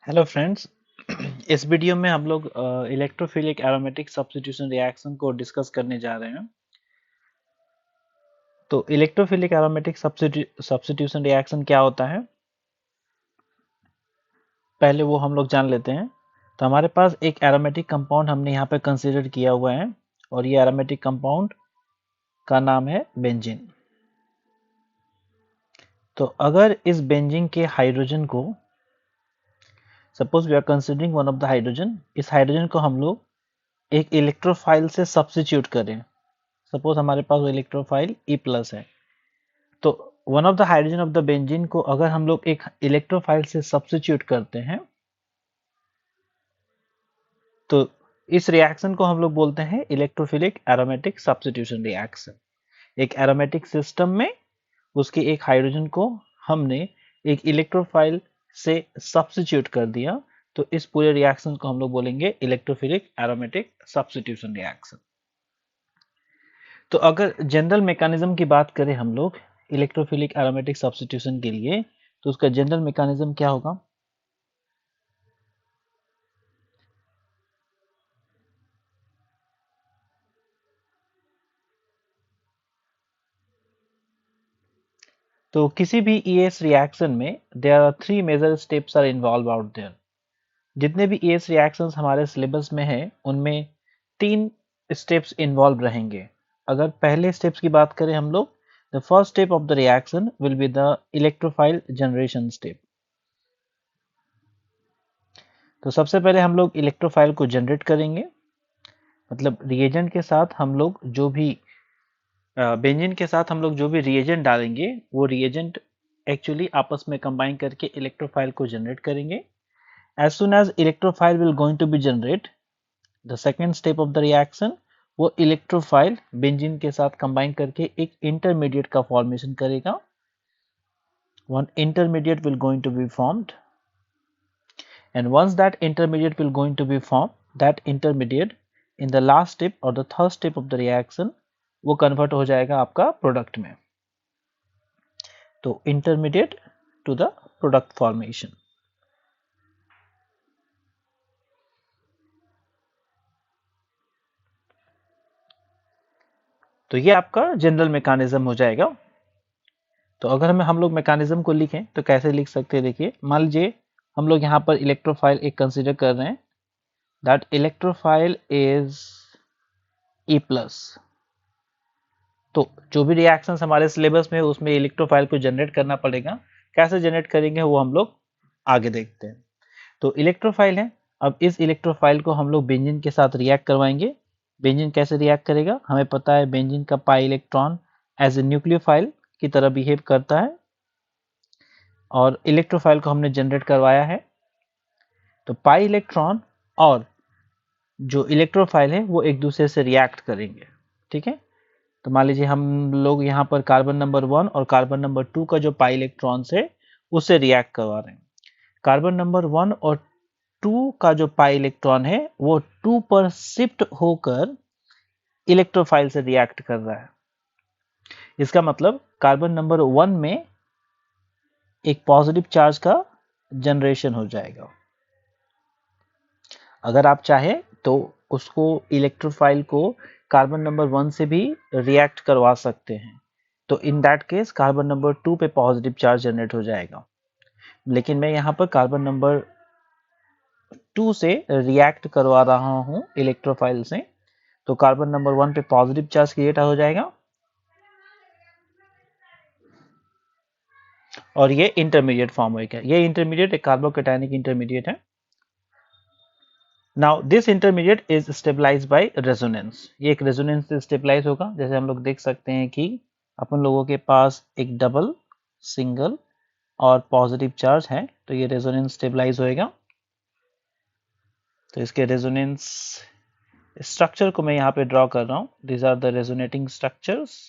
Hello friends. इस video में हम लोग इलेक्ट्रोफिलिक एरोमेटिक सब्स्टिट्यूशन रिएक्शन को डिस्कस करने जा रहे हैं। तो इलेक्ट्रोफिलिक एरोमेटिक सब्स्टिट्यूशन रिएक्शन क्या होता है, पहले वो हम लोग जान लेते हैं। तो हमारे पास एक एरोमेटिक कंपाउंड हमने यहाँ पे कंसीडर किया हुआ है और ये एरोमेटिक कंपाउंड का नाम है बेंजीन। तो अगर इस बेंजीन के हाइड्रोजन को, suppose we are considering one of the hydrogen, इस हाइड्रोजन को हम लोग एक इलेक्ट्रोफाइल से सब्स्टिट्यूट करें। सपोज हमारे पास वो इलेक्ट्रोफाइल E+ है, तो one of the hydrogen of the benzene को अगर हम लोग एक इलेक्ट्रोफाइल से सब्स्टिट्यूट करते हैं तो इस रिएक्शन को हम लोग बोलते हैं इलेक्ट्रोफिलिक एरोमेटिक सब्स्टिट्यूशन रिएक्शन। एक एरोमेटिक सिस्टम में उसके एक हाइड्रोजन को हमने एक इलेक्ट्रोफाइल से सब्स्टिट्यूट कर दिया, तो इस पूरे रिएक्शन को हम लोग बोलेंगे इलेक्ट्रोफिलिक एरोमेटिक सब्स्टिट्यूशन रिएक्शन। तो अगर जनरल मैकेनिज्म की बात करें हम लोग इलेक्ट्रोफिलिक एरोमेटिक सब्स्टिट्यूशन के लिए, तो उसका जनरल मैकेनिज्म क्या होगा। तो किसी भी ES रिएक्शन में there are 3 major steps are involve out there. जितने भी ES रिएक्शंस हमारे सिलेबस में है उनमें 3 स्टेप्स इन्वॉल्व रहेंगे। अगर पहले स्टेप्स की बात करें हम लोग, the first step of the reaction will be the electrophile generation step. तो सबसे पहले हम लोग इलेक्ट्रोफाइल को जनरेट करेंगे, मतलब रिएजेंट के साथ हम लोग जो भी बेंजीन के साथ हम लोग जो भी रिएजेंट डालेंगे वो रिएजेंट एक्चुअली आपस में कंबाइन करके इलेक्ट्रोफाइल को जनरेट करेंगे। As soon as electrophile will going to be generate, the second step of the reaction, वो इलेक्ट्रोफाइल बेंजीन के साथ कंबाइन करके एक इंटरमीडिएट का फॉर्मेशन करेगा। One intermediate will going to be formed, and once that intermediate will going to be formed, that intermediate in the last step or the third step of the reaction वो convert हो जाएगा आपका product में। तो intermediate to the product formation. तो ये आपका general mechanism हो जाएगा। तो अगर हम लोग मैकेनिज्म को लिखें तो कैसे लिख सकते हैं, देखिए मान लीजिए हम लोग यहाँ पर इलेक्ट्रोफाइल एक कंसीडर कर रहे हैं, दैट इलेक्ट्रोफाइल इज E+। तो जो भी रिएक्शंस हमारे सिलेबस में है उसमें इलेक्ट्रोफाइल को जनरेट करना पड़ेगा। कैसे जनरेट करेंगे वो हम लोग आगे देखते हैं। तो इलेक्ट्रोफाइल है, अब इस इलेक्ट्रोफाइल को हम लोग बेंजीन के साथ रिएक्ट करवाएंगे। बेंजीन कैसे रिएक्ट करेगा, हमें पता है बेंजीन का pi electron as a nucleophile की तरह बिहेव करता है और इलेक्ट्रोफाइल को हमने जनरेट करवाया है। तो पाई इलेक्ट्रॉन और जो इलेक्ट्रोफाइल है वो एक दूसरे से रिएक्ट करेंगे, ठीक है। तो मान लीजिए हम लोग यहाँ पर कार्बन नंबर 1 और कार्बन नंबर 2 का जो पाई इलेक्ट्रॉन्स है उससे रिएक्ट करवा रहे हैं। कार्बन नंबर 1 और 2 का जो पाई इलेक्ट्रॉन है वो 2 पर शिफ्ट होकर इलेक्ट्रोफाइल से रिएक्ट कर रहा है। इसका मतलब कार्बन नंबर 1 में एक पॉजिटिव चार्ज का जनरेशन हो जाएगा। अगर आप चाहें तो उसको इलेक्ट्रोफाइल को कार्बन नंबर 1 से भी रिएक्ट करवा सकते हैं, तो in that case carbon number 2 पे पॉजिटिव चार्ज जनरेट हो जाएगा। लेकिन मैं यहाँ पर कार्बन नंबर 2 से रिएक्ट करवा रहा हूँ इलेक्ट्रोफाइल से, तो कार्बन नंबर 1 पे पॉजिटिव चार्ज क्रिएट हो जाएगा और ये इंटरमीडिएट फॉर्म होगा। ये इंटरमीडिएट एक कार्बोकेटायनिक इंटरमीडिएट है। Now this intermediate is stabilized by resonance. ये एक रेजोनेंस से स्टेबलाइज होगा। जैसे हम लोग देख सकते हैं कि अपन लोगों के पास एक डबल, सिंगल और पॉजिटिव चार्ज है, तो ये रेजोनेंस स्टेबलाइज होएगा। तो इसके रेजोनेंस स्ट्रक्चर को मैं यहाँ पे ड्रॉ कर रहा हूँ। These are the resonating structures.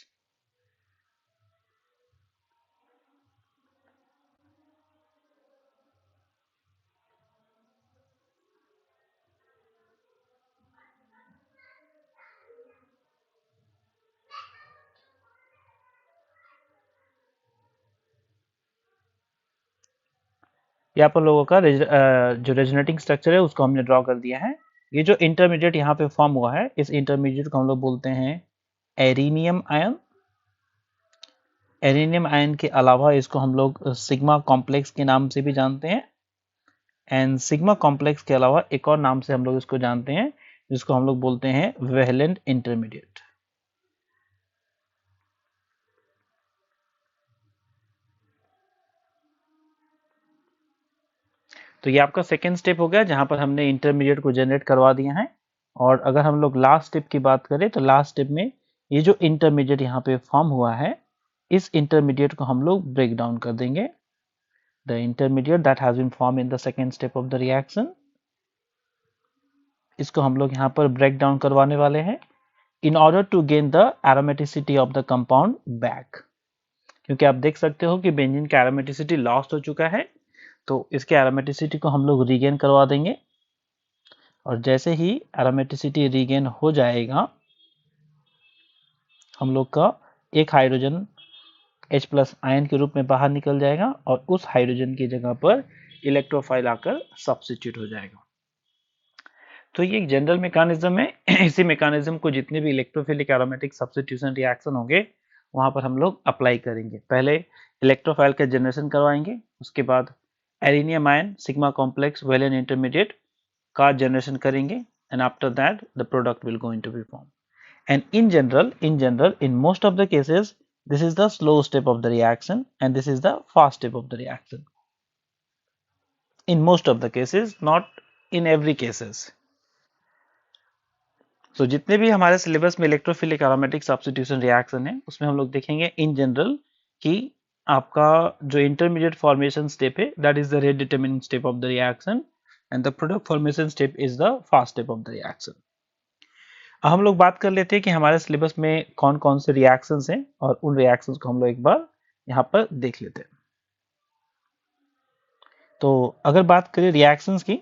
यहाँ पर लोगों का जो रेजोनेटिंग स्ट्रक्चर है उसको हमने ड्रॉ कर दिया है। ये जो इंटरमीडिएट यहाँ पे फॉर्म हुआ है, इस इंटरमीडिएट को हम लोग बोलते हैं एरिनियम आयन। एरिनियम आयन के अलावा इसको हम लोग सिग्मा कॉम्प्लेक्स के नाम से भी जानते हैं, एंड सिग्मा कॉम्प्लेक्स के अलावा एक और नाम से हम लोग इसको जानते हैं जिसको हम लोग बोलते हैं वैलेंट इंटरमीडिएट। तो ये आपका सेकेंड स्टेप हो गया जहां पर हमने इंटरमीडिएट को जनरेट करवा दिया है। और अगर हम लोग लास्ट स्टेप की बात करें तो लास्ट स्टेप में ये जो इंटरमीडिएट यहाँ पे फॉर्म हुआ है, इस इंटरमीडिएट को हम लोग ब्रेक डाउन कर देंगे। The intermediate that has been form in the second step of the reaction, इसको हम लोग यहाँ पर ब्रेक डाउन करवाने वाले हैं in order to gain the aromaticity of the compound back. क्योंकि आप देख सकते हो कि बेंजीन का एरोमेटिसिटी लॉस्ट हो चुका है, तो इसके एरोमेटिसिटी को हम लोग रीगेन करवा देंगे। और जैसे ही एरोमेटिसिटी रीगेन हो जाएगा, हम लोग का एक हाइड्रोजन H+ आयन के रूप में बाहर निकल जाएगा और उस हाइड्रोजन की जगह पर इलेक्ट्रोफाइल आकर सब्स्टिट्यूट हो जाएगा। तो ये एक जनरल मैकेनिज्म है। इसी मैकेनिज्म को जितने भी इलेक्ट्रोफिलिक एरोमेटिक सब्स्टिट्यूशन रिएक्शन होंगे वहां पर हम लोग अप्लाई करेंगे। पहले इलेक्ट्रोफाइल का जनरेशन करवाएंगे, उसके बाद arenium ion sigma complex valent intermediate का जनरेशन करेंगे, and after that the product will going to be form. And in general in most of the cases this is the slow step of the reaction and this is the fast step of the reaction. In most of the cases, not in every cases. So जितने भी हमारे syllabus में electrophilic aromatic substitution reaction है उसमें हम लोग देखेंगे in general कि आपका जो इंटरमीडिएट फॉर्मेशन स्टेप है that is the rate determining step of the reaction and the product formation step is the fast step of the reaction. हम लोग बात कर लेते हैं कि हमारे सिलेबस में कौन कौन से रिएक्शंस हैं और उन रिएक्शंस को हम लोग एक बार यहाँ पर देख लेते हैं। तो अगर बात करें रिएक्शंस की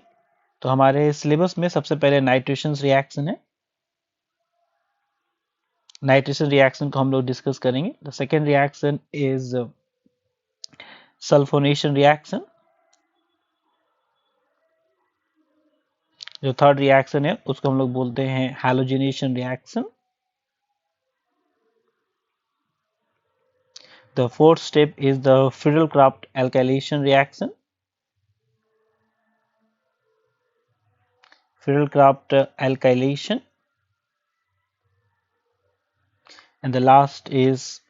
तो हमारे सिलेबस में सबसे पहले नाइट्रेशन रिएक्शन है। नाइट्रेशन रिएक्शन को हम लोग डिस्कस करेंगे। The second reaction is sulphonation reaction. जो थर्ड रिएक्शन है उसको हम लोग बोलते हैं halogenation reaction. The fourth step is the Friedel-Crafts alkylation reaction. Friedel-Crafts alkylation. And the last is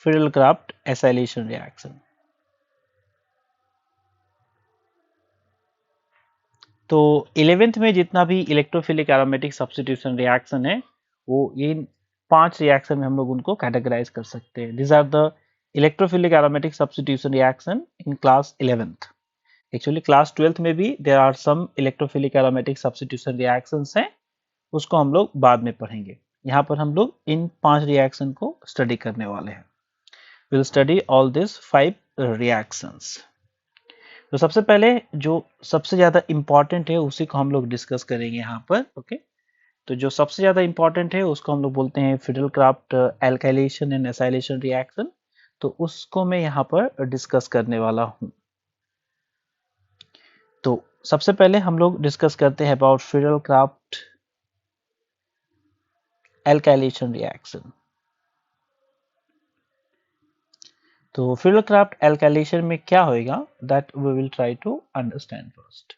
Friedel-Crafts acylation reaction. तो 11th में जितना भी इलेक्ट्रोफिलिक एरोमेटिक सब्स्टिट्यूशन रिएक्शन है वो इन 5 रिएक्शन में हम लोग उनको कैटेगराइज कर सकते हैं। This are the electrophilic aromatic substitution reaction in class 11th। Actually class 12th में भी there are some electrophilic aromatic substitution reactions हैं, उसको हम लोग बाद में पढ़ेंगे। यहाँ पर हम लोग इन 5 रिएक्शन को स्टडी करने वाले हैं। Will study all this 5 reactions. तो सबसे पहले जो सबसे ज्यादा इंपॉर्टेंट है उसी को हम लोग डिस्कस करेंगे यहाँ पर। ओके, तो जो सबसे ज्यादा इंपॉर्टेंट है उसको हम लोग बोलते हैं Friedel-Crafts alkylation and acylation reaction. तो उसको मैं यहाँ पर डिस्कस करने वाला हूँ। तो सबसे पहले हम लोग डिस्कस करते हैं अबाउट फ्रीडल-क्राफ्ट एल्काइलेशन रिएक्शन। तो फ्रीडल-क्राफ्ट एल्काइलेशन में क्या होएगा that we will try to understand first.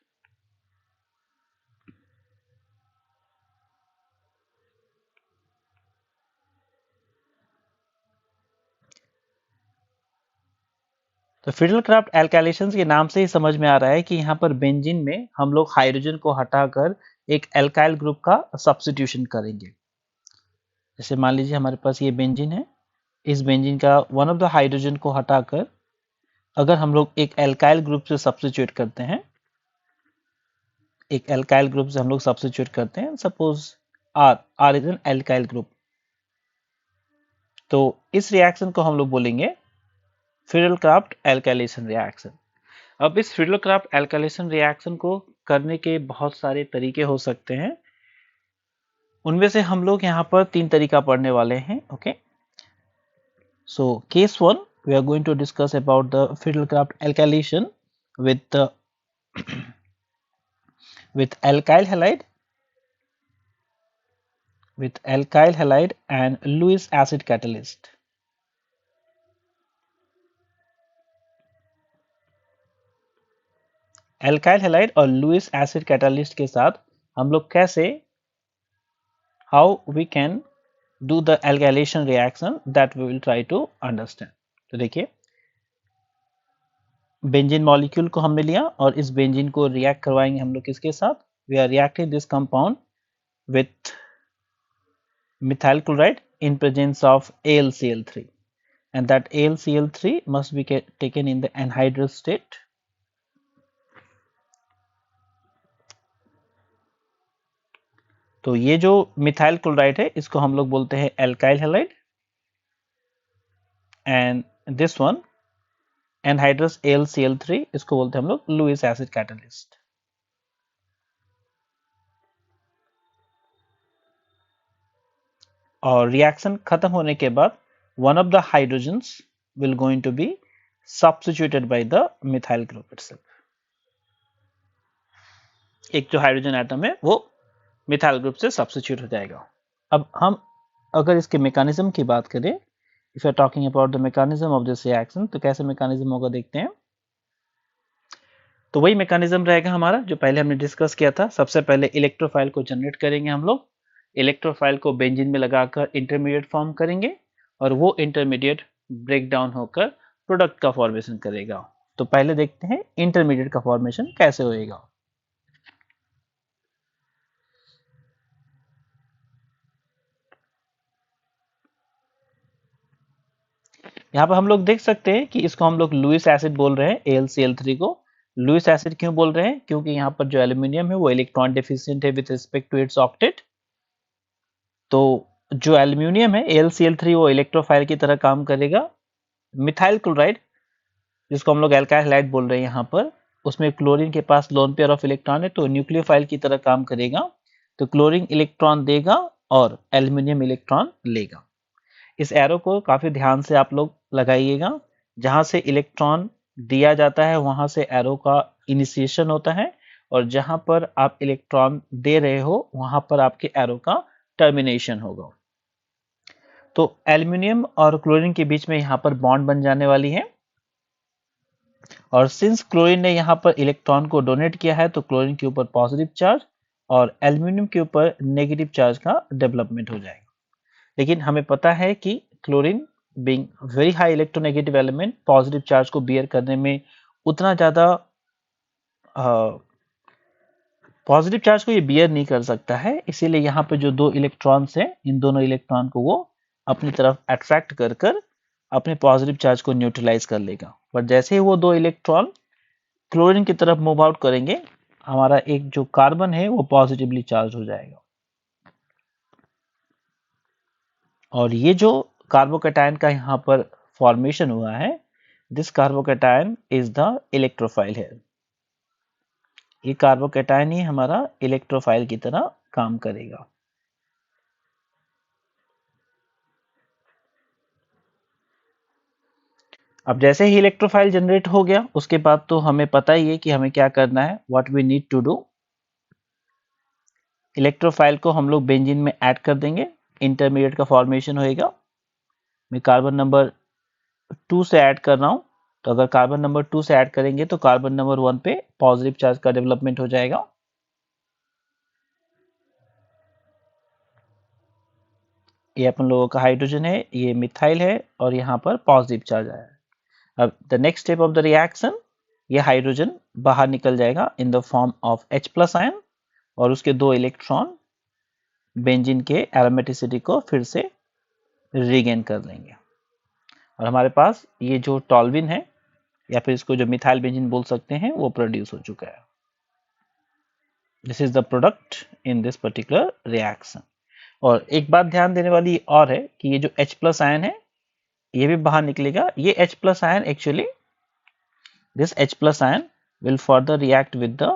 तो फ्रीडल-क्राफ्ट एल्काइलेशन के नाम से ही समझ में आ रहा है कि यहाँ पर बेंजीन में हम लोग हाइड्रोजन को हटाकर एक एल्काइल ग्रुप का सब्स्टिट्यूशन करेंगे। जैसे मान लीजिए हमारे पास ये बेंजीन है, इस बेंजीन का वन ऑफ द हाइड्रोजन को हटाकर अगर हम लोग एक एल्काइल ग्रुप से सब्स्टिट्यूट करते हैं, एक एल्काइल ग्रुप से हम लोग सब्स्टिट्यूट करते हैं, suppose R is an alkyl group, तो इस रिएक्शन को हम लोग बोलेंगे फ्रीडल-क्राफ्ट एल्काइलेशन रिएक्शन। अब इस फ्रीडल-क्राफ्ट एल्काइलेशन रिएक्शन को करने के बहुत सारे तरीके हो सकते हैं, उनमें से हम लोग यहाँ पर 3 तरीका पढ़ने वाले हैं। Okay, so case 1 we are going to discuss about the Friedel-Crafts alkylation. with the with alkyl halide and Lewis acid catalyst. Alkyl halide और लुईस एसिड कैटालिस्ट के साथ हम लोग कैसे how we can do the alkylation reaction that we will try to understand. तो देखिए benzene molecule को हमने लिया और इस बेंजीन को रिएक्ट करवाएंगे हम लोग किसके साथ, we are reacting this compound with methyl chloride in presence of AlCl3 and that AlCl3 must be taken in the anhydrous state. तो ये जो मिथाइल क्लोराइड है इसको हम लोग बोलते हैं alkyl halide and this one anhydrous AlCl3 इसको बोलते हैं हम लोग लुईस एसिड कैटालिस्ट। और रिएक्शन खत्म होने के बाद one of the hydrogens will going to be substituted by the methyl group itself. एक जो हाइड्रोजन एटम है वो मिथाइल ग्रुप से सब्स्टिट्यूट हो जाएगा। अब हम अगर इसके मैकेनिज्म की बात करें, if you are talking about the mechanism of this reaction, तो कैसे मैकेनिज्म होगा देखते हैं। तो वही मैकेनिज्म रहेगा हमारा जो पहले हमने डिस्कस किया था। सबसे पहले इलेक्ट्रोफाइल को जनरेट करेंगे हम लोग, इलेक्ट्रोफाइल को बेंजीन में लगाकर इंटरमीडिएट फॉर्म करेंगे और वो इंटरमीडिएट ब्रेक डाउन होकर प्रोडक्ट का फॉर्मेशन करेगा। तो पहले देखते हैं इंटरमीडिएट का फॉर्मेशन कैसे होएगा। यहाँ पर हम लोग देख सकते हैं कि इसको हम लोग लुईस एसिड बोल रहे हैं, AlCl3 को। लुईस एसिड क्यों बोल रहे हैं, क्योंकि यहाँ पर जो एल्यूमिनियम है वो इलेक्ट्रॉन डेफिशिएंट है with respect to its octet. तो जो एल्यूमिनियम है AlCl3 वो इलेक्ट्रोफाइल की तरह काम करेगा। मिथाइल क्लोराइड जिसको हम लोग एल्काइल हैलाइड बोल रहे हैं यहाँ पर, उसमें क्लोरीन के पास लोन पेयर ऑफ इलेक्ट्रॉन है तो न्यूक्लियोफाइल की तरह काम करेगा। तो क्लोरीन इलेक्ट्रॉन देगा और एल्यूमिनियम इलेक्ट्रॉन लेगा। इस एरो को काफी ध्यान से आप लोग लगाइएगा, जहां से इलेक्ट्रॉन दिया जाता है वहां से एरो का इनिशिएशन होता है और जहां पर आप इलेक्ट्रॉन दे रहे हो वहां पर आपके एरो का टर्मिनेशन होगा। तो एल्यूमिनियम और क्लोरीन के बीच में यहाँ पर बॉन्ड बन जाने वाली है और सिंस क्लोरीन ने यहाँ पर इलेक्ट्रॉन को डोनेट किया है तो क्लोरीन के ऊपर पॉजिटिव चार्ज और एल्यूमिनियम के ऊपर नेगेटिव चार्ज का डेवलपमेंट हो जाएगा। लेकिन हमें पता है कि chlorine being very high electronegative element positive charge को बियर करने में उतना ज़्यादा पॉजिटिव चार्ज को ये बियर नहीं कर सकता है, इसीलिए यहाँ पे जो दो इलेक्ट्रॉन्स हैं इन दोनों इलेक्ट्रॉन को वो अपनी तरफ अट्रैक्ट कर कर अपने पॉजिटिव चार्ज को न्यूट्रलाइज कर लेगा। पर जैसे ही वो दो इलेक्ट्रॉन क्लोरीन की तरफ मूव आउट करेंगे हमारा एक जो कार्बन है वो पॉजिटिवली चार्ज हो जाएगा और ये जो कार्बोकैटायन का यहाँ पर फॉर्मेशन हुआ है, this carbocation is the electrophile है। ये कार्बोकैटायन ही हमारा इलेक्ट्रोफाइल की तरह काम करेगा। अब जैसे ही इलेक्ट्रोफाइल जनरेट हो गया उसके बाद तो हमें पता ही है कि हमें क्या करना है, what we need to do. Electrophile को हम लोग बेंजीन में ऐड कर देंगे, इंटरमीडिएट का फॉर्मेशन होएगा। मैं कार्बन नंबर 2 से ऐड कर रहा हूं, तो अगर कार्बन नंबर 2 से ऐड करेंगे तो कार्बन नंबर 1 पे पॉजिटिव चार्ज का डेवलपमेंट हो जाएगा। ये अपन लोगों का हाइड्रोजन है, ये मिथाइल है और यहाँ पर पॉजिटिव चार्ज आया है। अब the next step of the reaction, ये हाइड्रोजन बाहर निकल जाएगा in the form of H+ ion और उसके दो इलेक्ट्रॉन बेंजीन के एरोमेटिसिटी को फिर से रीगेन कर लेंगे और हमारे पास ये जो टॉल्विन है या फिर इसको जो मिथाइल बेंजीन बोल सकते हैं वो प्रोड्यूस हो चुका है। This is the product in this particular reaction. और एक बात ध्यान देने वाली और है कि ये जो H+ आयन है ये भी बाहर निकलेगा। ये H+ ion actually this H+ ion will further react with the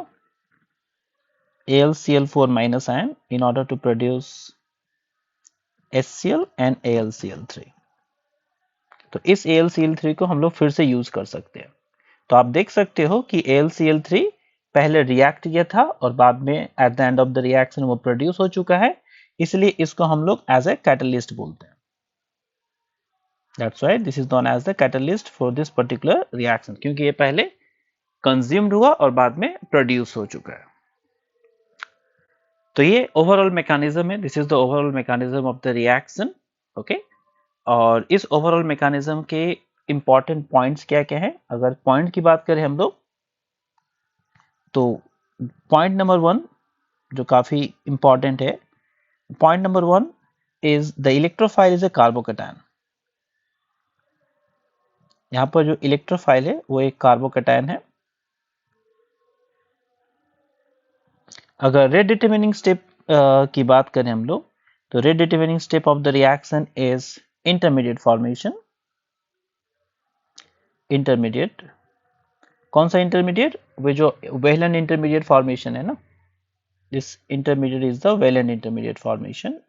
AlCl4- ion in order to produce HCl and AlCl3। तो इस AlCl3 को हम लोग फिर से यूज कर सकते हैं। तो आप देख सकते हो कि AlCl3 पहले रिएक्ट किया था और बाद में at the end of the reaction वो प्रोड्यूस हो चुका है, इसलिए इसको हम लोग एज ए कैटलिस्ट बोलते हैं। That's why this is known as the catalyst for this particular reaction, क्योंकि ये पहले कंज्यूम्ड हुआ और बाद में प्रोड्यूस हो चुका है। तो ये ओवरऑल मैकेनिज्म है, this is the overall mechanism of the reaction. Okay, और इस ओवरऑल मैकेनिज्म के इंपॉर्टेंट पॉइंट्स क्या क्या है, अगर पॉइंट की बात करें हम लोग तो पॉइंट नंबर 1 जो काफी इंपॉर्टेंट है, point number 1 is the electrophile is a carbocation. यहाँ पर जो इलेक्ट्रोफाइल है वो एक कार्बोकैटायन है। अगर रेट डिटरमिनिंग स्टेप की बात करें हम लोग तो rate determining step of the reaction is intermediate formation. Intermediate, कौन सा इंटरमीडिएट? वो जो वेलेंट इंटरमीडिएट फॉर्मेशन है ना, this intermediate is the valent intermediate formation.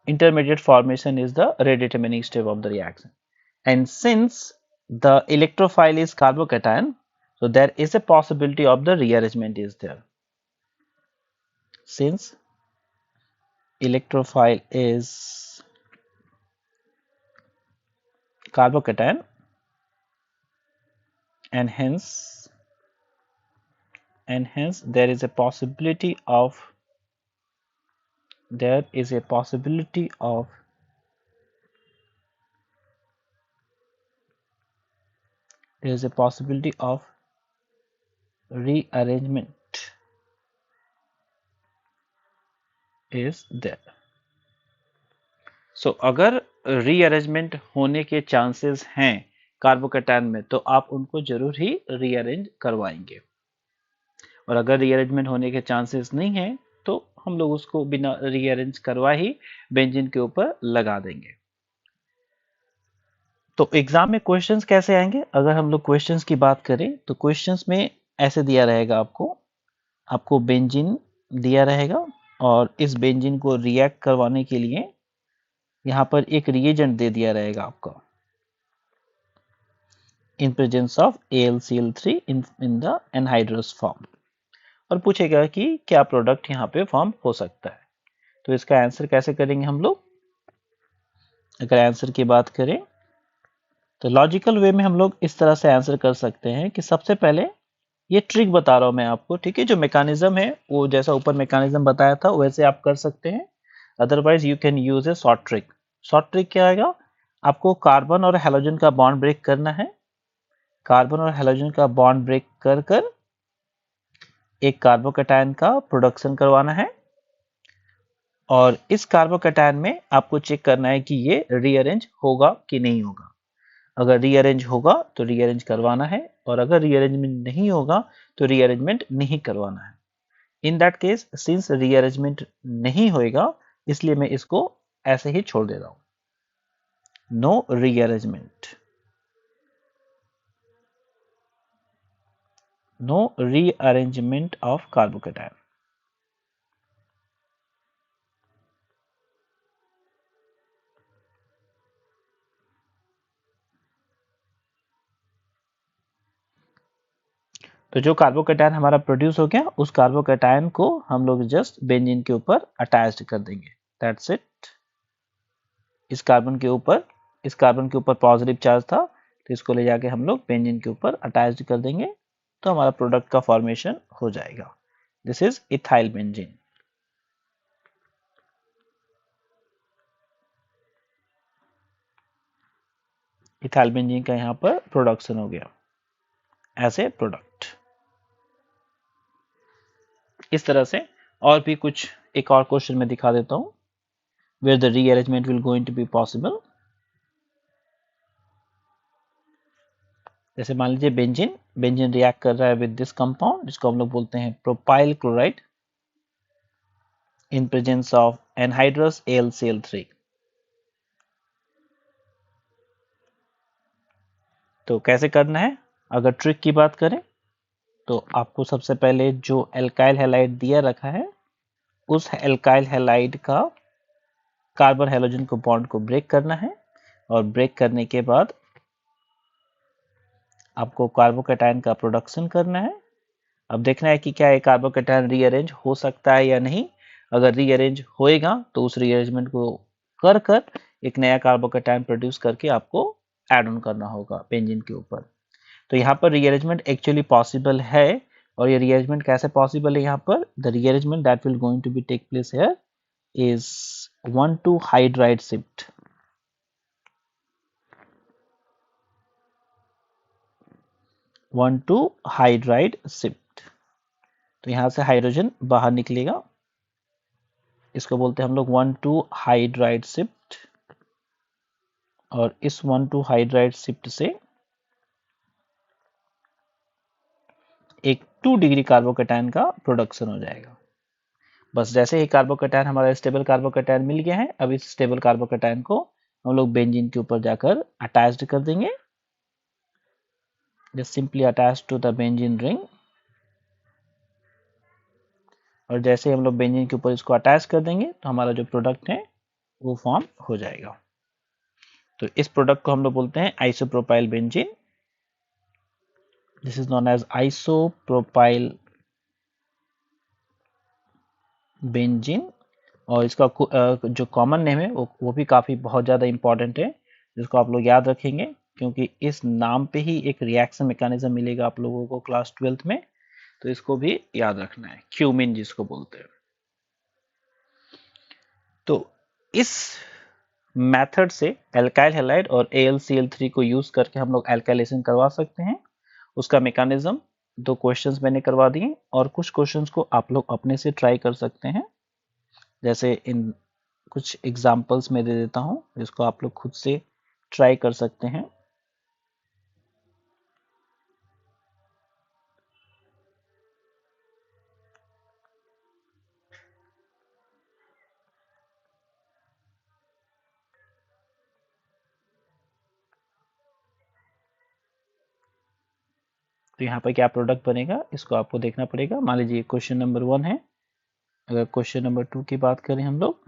Intermediate formation is the rate determining step of the reaction, and since the electrophile is carbocation, so there is a possibility of the rearrangement is there. Since electrophile is carbocation and hence there is a possibility of rearrangement is there. So अगर rearrangement होने के chances हैं carbocation में तो आप उनको जरूर ही rearrange करवाएंगे, और अगर रीअरेंजमेंट होने के चांसेस नहीं है तो हम लोग उसको बिना रीअरेंज करवा ही बेंजीन के ऊपर लगा देंगे। तो एग्जाम में क्वेश्चंस कैसे आएंगे, अगर हम लोग क्वेश्चंस की बात करें तो क्वेश्चंस में ऐसे दिया रहेगा, आपको बेंजीन दिया रहेगा और इस बेंजीन को रिएक्ट करवाने के लिए यहाँ पर एक रिएजेंट दे दिया रहेगा आपका in presence of AlCl3 in the anhydrous form, और पूछेगा कि क्या प्रोडक्ट यहाँ पे फॉर्म हो सकता है। तो इसका आंसर कैसे करेंगे हम लोग, अगर आंसर की बात करें तो लॉजिकल वे में हम लोग इस तरह से आंसर कर सकते हैं कि सबसे पहले ये ट्रिक बता रहा हूं मैं आपको, ठीक है, जो मैकेनिज्म है वो जैसा ऊपर मैकेनिज्म बताया था वैसे आप कर सकते हैं, otherwise you can use A short trick. Short trick क्या आएगा, आपको कार्बन और हेलोजन का बॉन्ड ब्रेक करना है, कार्बन और हेलोजन का बॉन्ड ब्रेक कर कर एक कार्बोकैटायन का प्रोडक्शन करवाना है, और इस कार्बोकैटायन में आपको चेक करना है कि ये रीअरेंज होगा कि नहीं होगा। अगर रीअरेंज होगा तो रीअरेंज करवाना है, और अगर रीअरेंजमेंट नहीं होगा तो रीअरेंजमेंट नहीं करवाना है। In that case since rearrangement नहीं होएगा इसलिए मैं इसको ऐसे ही छोड़ दे रहा हूं, no rearrangement, no rearrangement of carbocation. तो जो कार्बोकैटायन हमारा प्रोड्यूस हो गया उस कार्बोकैटायन को हम लोग जस्ट बेंजीन के ऊपर अटैच्ड कर देंगे, दैट्स इट। इस कार्बन के ऊपर पॉजिटिव चार्ज था तो इसको ले जाके हम लोग बेंजीन के ऊपर अटैच्ड कर देंगे तो हमारा प्रोडक्ट का फॉर्मेशन हो जाएगा। This is ethyl benzene. Ethyl benzene का यहाँ पर प्रोडक्शन हो गया एज ए प्रोडक्ट। इस तरह से और भी कुछ एक और क्वेश्चन में दिखा देता हूं where the rearrangement will going to be possible। जैसे मान लीजिए बेंजीन रिएक्ट कर रहा है विद दिस कंपाउंड जिसको हम लोग बोलते हैं propyl chloride in presence of anhydrous AlCl3। तो कैसे करना है, अगर ट्रिक की बात करें तो आपको सबसे पहले जो एल्काइल हैलाइड दिया रखा है उस एल्काइल हैलाइड का कार्बन हेलोजन को बॉन्ड को ब्रेक करना है, और ब्रेक करने के बाद आपको कार्बोकैटायन का प्रोडक्शन करना है। अब देखना है कि क्या ये कार्बोकैटायन रीअरेंज हो सकता है या नहीं। अगर रीअरेंज होएगा तो उस रीअरेंजमेंट को कर कर एक नया कार्बोकैटायन प्रोड्यूस करके आपको ऐड ऑन करना होगा बेंजीन के ऊपर। तो यहाँ पर रीअरेंजमेंट एक्चुअली पॉसिबल है। और ये रीअरेंजमेंट कैसे पॉसिबल है? यहाँ पर the rearrangement that will going to be take place here is 1,2 hydride shift. 1,2 hydride shift. तो यहाँ से हाइड्रोजन बाहर निकलेगा, इसको बोलते हैं हम लोग 1,2 हाइड्राइड शिफ्ट। और इस 1,2 हाइड्राइड शिफ्ट से एक 2 डिग्री कार्बोकैटायन का प्रोडक्शन हो जाएगा। बस जैसे ही कार्बोकैटायन हमारा स्टेबल कार्बोकैटायन मिल गया है, अब इस स्टेबल कार्बोकैटायन को हम लोग बेंजीन के ऊपर जाकर अटैच्ड कर देंगे। Just simply attach to the benzene ring. और जैसे ही हम लोग बेंजीन के ऊपर इसको अटैच कर देंगे तो हमारा जो प्रोडक्ट है वो फॉर्म हो जाएगा। तो इस प्रोडक्ट को हम लोग बोलते हैं isopropyl benzene. This is known as isopropyl benzene. और इसका जो कॉमन नेम है वो भी काफ़ी बहुत ज़्यादा इंपॉर्टेंट है, जिसको आप लोग याद रखेंगे, क्योंकि इस नाम पे ही एक रिएक्शन मैकेनिज्म मिलेगा आप लोगों को क्लास 12th में। तो इसको भी याद रखना है, क्यूमिन जिसको बोलते हैं। तो इस मेथड से एल्काइल हैलाइड और AlCl3 को यूज करके हम लोग एल्काइलेशन करवा सकते हैं। उसका मैकेनिज्म 2 क्वेश्चंस मैंने करवा दिए, और कुछ क्वेश्चंस को आप लोग अपने से ट्राई कर सकते हैं। जैसे इन कुछ एग्जाम्पल्स मैं दे देता हूं, जिसको आप लोग खुद से ट्राई कर सकते हैं। तो यहाँ पर क्या प्रोडक्ट बनेगा इसको आपको देखना पड़ेगा। मान लीजिए क्वेश्चन नंबर 1 है। अगर क्वेश्चन नंबर 2 की बात करें हम लोग,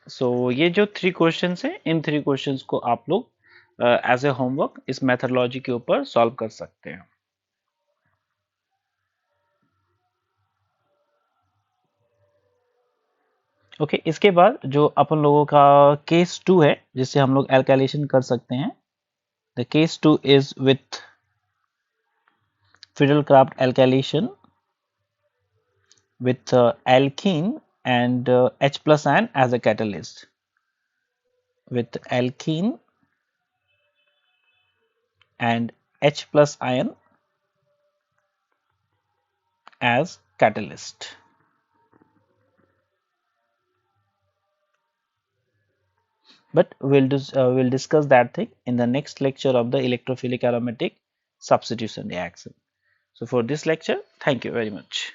सो ये जो 3 क्वेश्चंस हैं, इन 3 क्वेश्चंस को आप लोग एज ए होमवर्क इस मेथडोलॉजी के ऊपर सॉल्व कर सकते हैं। ओके, इसके बाद जो अपन लोगों का केस 2 है, जिससे हम लोग एल्काइलेशन कर सकते हैं। The case 2 is with Friedel-Crafts alkylation with alkene and H plus ion as a catalyst. With alkene and H plus ion as catalyst. But we'll discuss that thing in the next lecture of the electrophilic aromatic substitution reaction. So for this lecture, thank you very much.